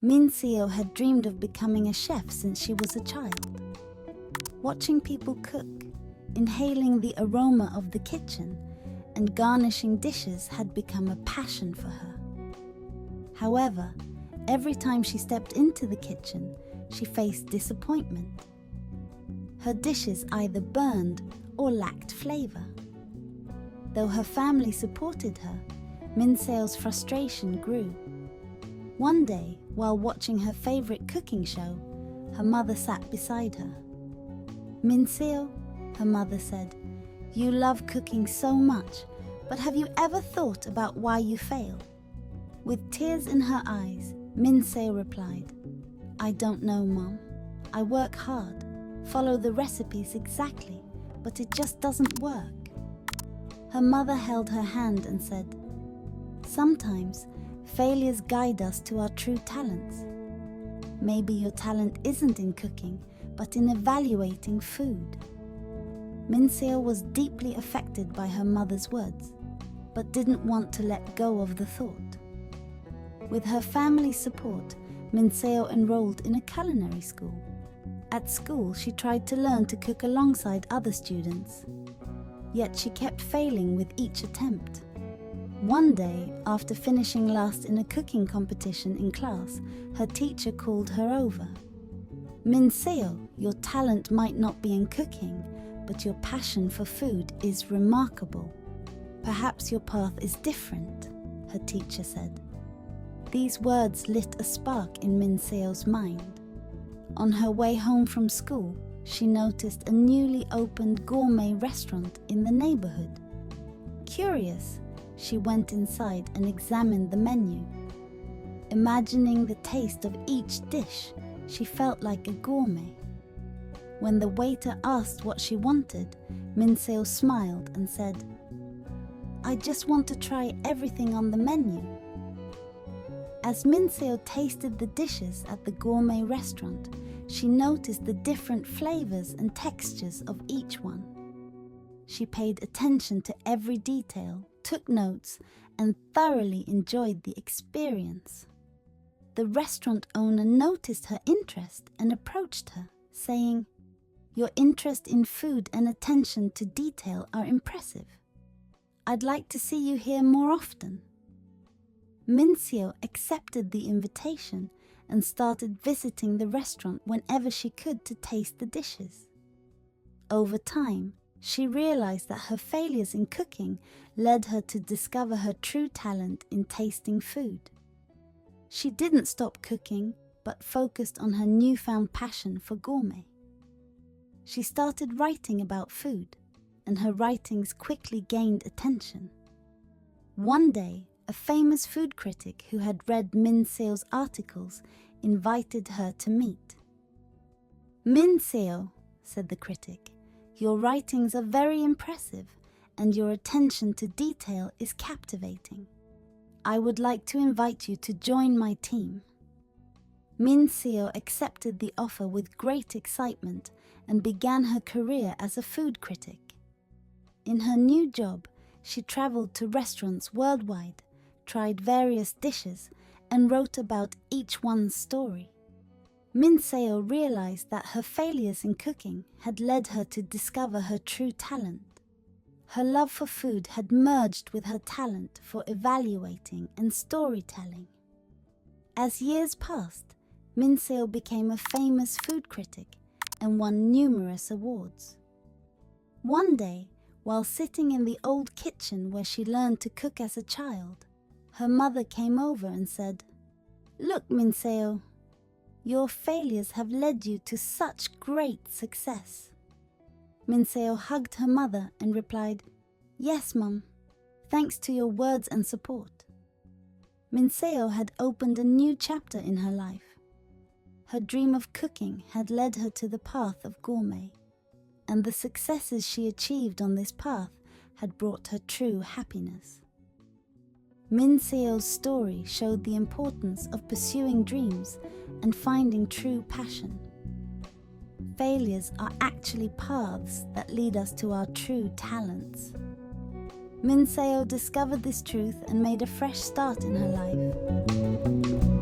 Min Seo had dreamed of becoming a chef since she was a child. Watching people cook, inhaling the aroma of the kitchen, and garnishing dishes had become a passion for her. However, every time she stepped into the kitchen, she faced disappointment. Her dishes either burned or lacked flavor. Though her family supported her, Min Seo's frustration grew. One day, while watching her favorite cooking show, her mother sat beside her. "Min Seo," her mother said, "you love cooking so much, but have you ever thought about why you fail?" With tears in her eyes, Min Seo replied, "I don't know, Mom. I work hard, follow the recipes exactly, but it just doesn't work." Her mother held her hand and said, "Sometimes failures guide us to our true talents. Maybe your talent isn't in cooking, but in evaluating food." Min Seo was deeply affected by her mother's words, but didn't want to let go of the thought. With her family's support, Min Seo enrolled in a culinary school. At school, she tried to learn to cook alongside other students. Yet she kept failing with each attempt. One day, after finishing last in a cooking competition in class, her teacher called her over. "Min Seo, your talent might not be in cooking, but your passion for food is remarkable. Perhaps your path is different," her teacher said. These words lit a spark in Min Seo's mind. On her way home from school, she noticed a newly opened gourmet restaurant in the neighborhood. Curious, she went inside and examined the menu. Imagining the taste of each dish, she felt like a gourmet. When the waiter asked what she wanted, Min Seo smiled and said, "I just want to try everything on the menu." As Min Seo tasted the dishes at the gourmet restaurant, she noticed the different flavors and textures of each one. She paid attention to every detail, took notes, and thoroughly enjoyed the experience. The restaurant owner noticed her interest and approached her, saying, "Your interest in food and attention to detail are impressive. I'd like to see you here more often." Min Seo accepted the invitation and started visiting the restaurant whenever she could to taste the dishes. Over time, she realized that her failures in cooking led her to discover her true talent in tasting food. She didn't stop cooking, but focused on her newfound passion for gourmet. She started writing about food, and her writings quickly gained attention. One day, a famous food critic who had read Min Seo's articles invited her to meet. "Min Seo," said the critic, "your writings are very impressive, and your attention to detail is captivating. I would like to invite you to join my team." Min Seo accepted the offer with great excitement and began her career as a food critic. In her new job, she traveled to restaurants worldwide, tried various dishes, and wrote about each one's story. Min Seo realized that her failures in cooking had led her to discover her true talent. Her love for food had merged with her talent for evaluating and storytelling. As years passed, Min Seo became a famous food critic and won numerous awards. One day, while sitting in the old kitchen where she learned to cook as a child, her mother came over and said, "Look, Min Seo, your failures have led you to such great success." Min Seo hugged her mother and replied, "Yes, Mum, thanks to your words and support." Min Seo had opened a new chapter in her life. Her dream of cooking had led her to the path of gourmet, and the successes she achieved on this path had brought her true happiness. Min Seo's story showed the importance of pursuing dreams and finding true passion. Failures are actually paths that lead us to our true talents. Min Seo discovered this truth and made a fresh start in her life.